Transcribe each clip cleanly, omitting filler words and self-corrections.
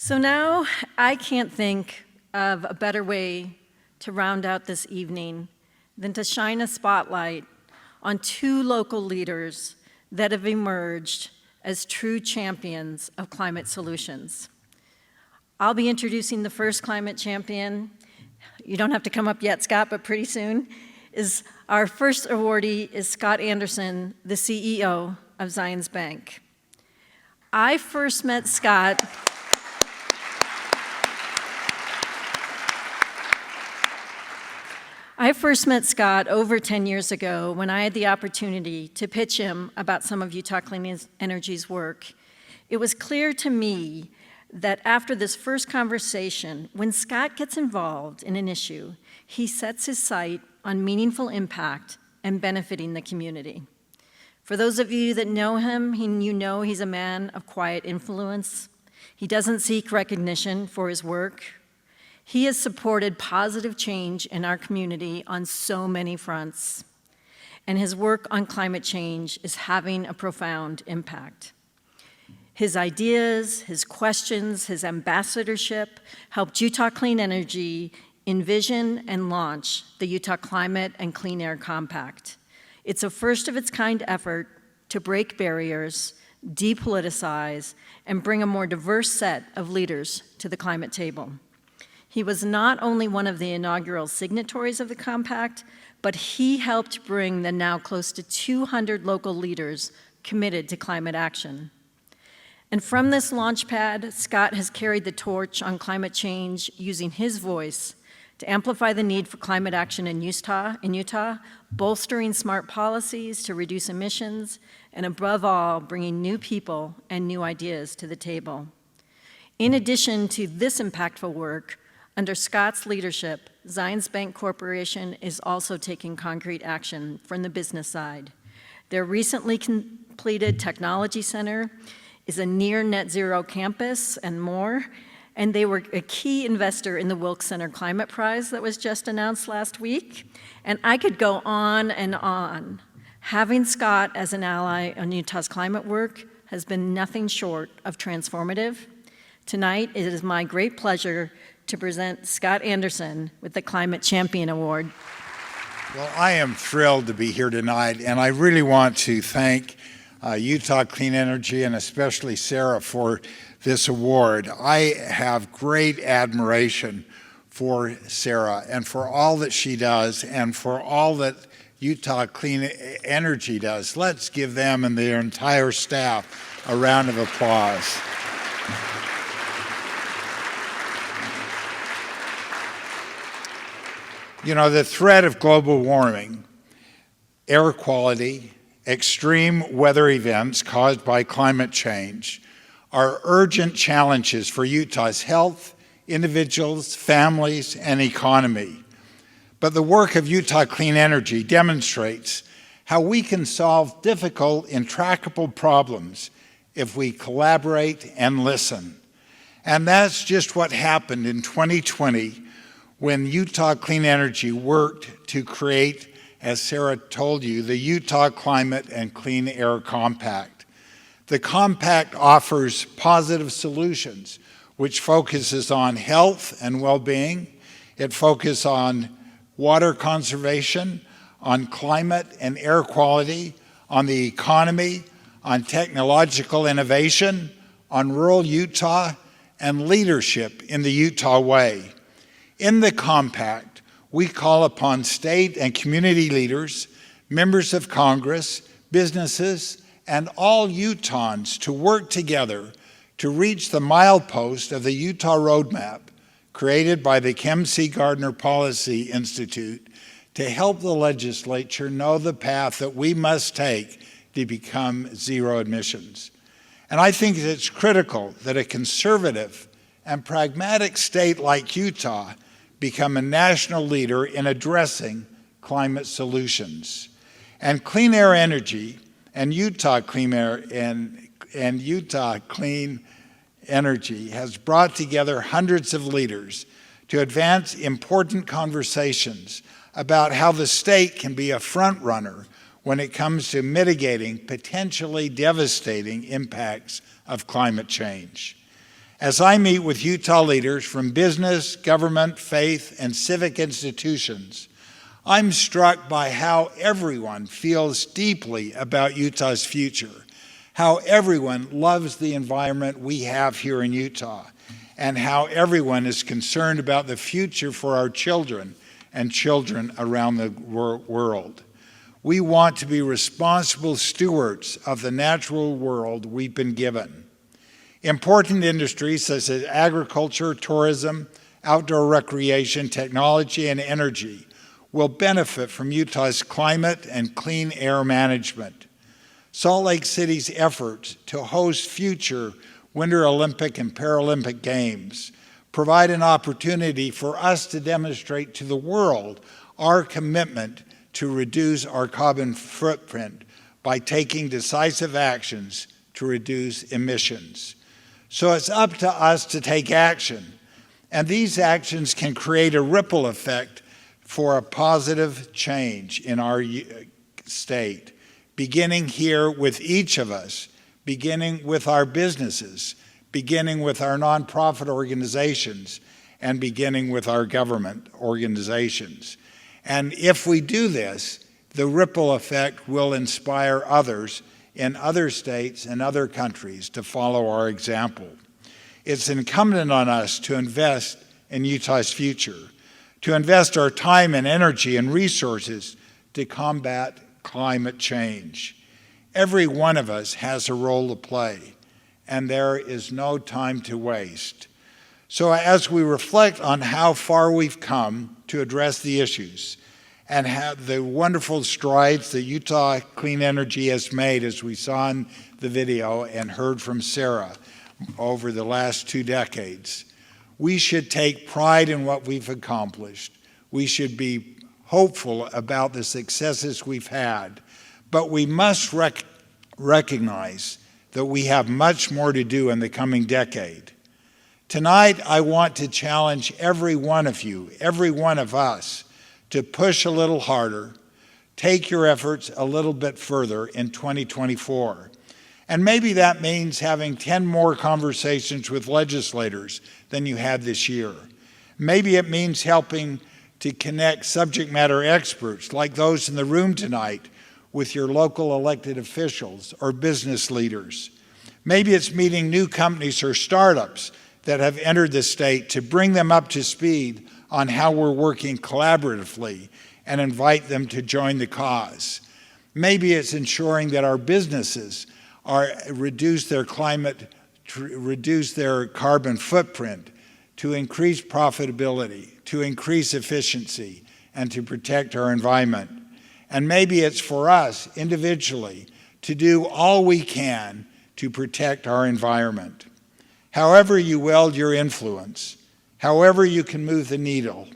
So now I can't think of a better way to round out this evening than to shine a spotlight on two local leaders that have emerged as true champions of climate solutions. I'll be introducing the first climate champion. You don't have to come up yet, Scott, but pretty soon. Our first awardee is Scott Anderson, the CEO of Zions Bank. I first met Scott over 10 years ago when I had the opportunity to pitch him about some of Utah Clean Energy's work. It was clear to me that after this first conversation, when Scott gets involved in an issue, he sets his sight on meaningful impact and benefiting the community. For those of you that know him, you know he's a man of quiet influence. He doesn't seek recognition for his work. He has supported positive change in our community on so many fronts, and his work on climate change is having a profound impact. His ideas, his questions, his ambassadorship helped Utah Clean Energy envision and launch the Utah Climate and Clean Air Compact. It's a first-of-its-kind effort to break barriers, depoliticize, and bring a more diverse set of leaders to the climate table. He was not only one of the inaugural signatories of the compact, but he helped bring the now close to 200 local leaders committed to climate action. And from this launchpad, Scott has carried the torch on climate change using his voice to amplify the need for climate action in Utah, bolstering smart policies to reduce emissions, and above all, bringing new people and new ideas to the table. In addition to this impactful work, under Scott's leadership, Zions Bank Corporation is also taking concrete action from the business side. Their recently completed technology center is a near net zero campus and more, and they were a key investor in the Wilkes Center Climate Prize that was just announced last week. And I could go on and on. Having Scott as an ally on Utah's climate work has been nothing short of transformative. Tonight, it is my great pleasure to present Scott Anderson with the Climate Champion Award. Well, I am thrilled to be here tonight, and I really want to thank Utah Clean Energy and especially Sarah for this award. I have great admiration for Sarah and for all that she does and for all that Utah Clean Energy does. Let's give them and their entire staff a round of applause. You know, the threat of global warming, air quality, extreme weather events caused by climate change are urgent challenges for Utah's health, individuals, families, and economy. But the work of Utah Clean Energy demonstrates how we can solve difficult, intractable problems if we collaborate and listen. And that's just what happened in 2020 when Utah Clean Energy worked to create, as Sarah told you, the Utah Climate and Clean Air Compact. The compact offers positive solutions, which focuses on health and well-being. It focuses on water conservation, on climate and air quality, on the economy, on technological innovation, on rural Utah, and leadership in the Utah way. In the compact, we call upon state and community leaders, members of Congress, businesses, and all Utahns to work together to reach the milepost of the Utah Roadmap created by the Kem C. Gardner Policy Institute to help the legislature know the path that we must take to become zero emissions. And I think it's critical that a conservative and pragmatic state like Utah become a national leader in addressing climate solutions. And Clean Air Energy and Utah Clean Air and Utah Clean Energy has brought together hundreds of leaders to advance important conversations about how the state can be a front runner when it comes to mitigating potentially devastating impacts of climate change. As I meet with Utah leaders from business, government, faith, and civic institutions, I'm struck by how everyone feels deeply about Utah's future, how everyone loves the environment we have here in Utah, and how everyone is concerned about the future for our children and children around the world. We want to be responsible stewards of the natural world we've been given. Important industries such as agriculture, tourism, outdoor recreation, technology, and energy will benefit from Utah's climate and clean air management. Salt Lake City's efforts to host future Winter Olympic and Paralympic Games provide an opportunity for us to demonstrate to the world our commitment to reduce our carbon footprint by taking decisive actions to reduce emissions. So it's up to us to take action, and these actions can create a ripple effect for a positive change in our state, beginning here with each of us, beginning with our businesses, beginning with our nonprofit organizations, and beginning with our government organizations. And if we do this, the ripple effect will inspire others in other states and other countries to follow our example. It's incumbent on us to invest in Utah's future, to invest our time and energy and resources to combat climate change. Every one of us has a role to play, and there is no time to waste. So as we reflect on how far we've come to address the issues, and have the wonderful strides that Utah Clean Energy has made, as we saw in the video and heard from Sarah over the last 2 decades, we should take pride in what we've accomplished. We should be hopeful about the successes we've had, but we must recognize that we have much more to do in the coming decade. Tonight, I want to challenge every one of you, every one of us, to push a little harder, take your efforts a little bit further in 2024. And maybe that means having 10 more conversations with legislators than you had this year. Maybe it means helping to connect subject matter experts like those in the room tonight with your local elected officials or business leaders. Maybe it's meeting new companies or startups that have entered the state to bring them up to speed on how we're working collaboratively and invite them to join the cause. Maybe it's ensuring that our businesses reduce their carbon footprint, to increase profitability, to increase efficiency, and to protect our environment. And maybe it's for us individually to do all we can to protect our environment. However you wield your influence, however you can move the needle,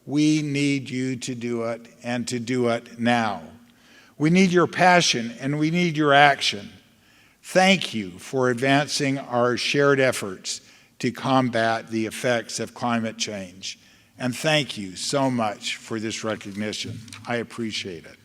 we need you to do it, and to do it now. We need your passion and we need your action. Thank you for advancing our shared efforts to combat the effects of climate change. And thank you so much for this recognition. I appreciate it.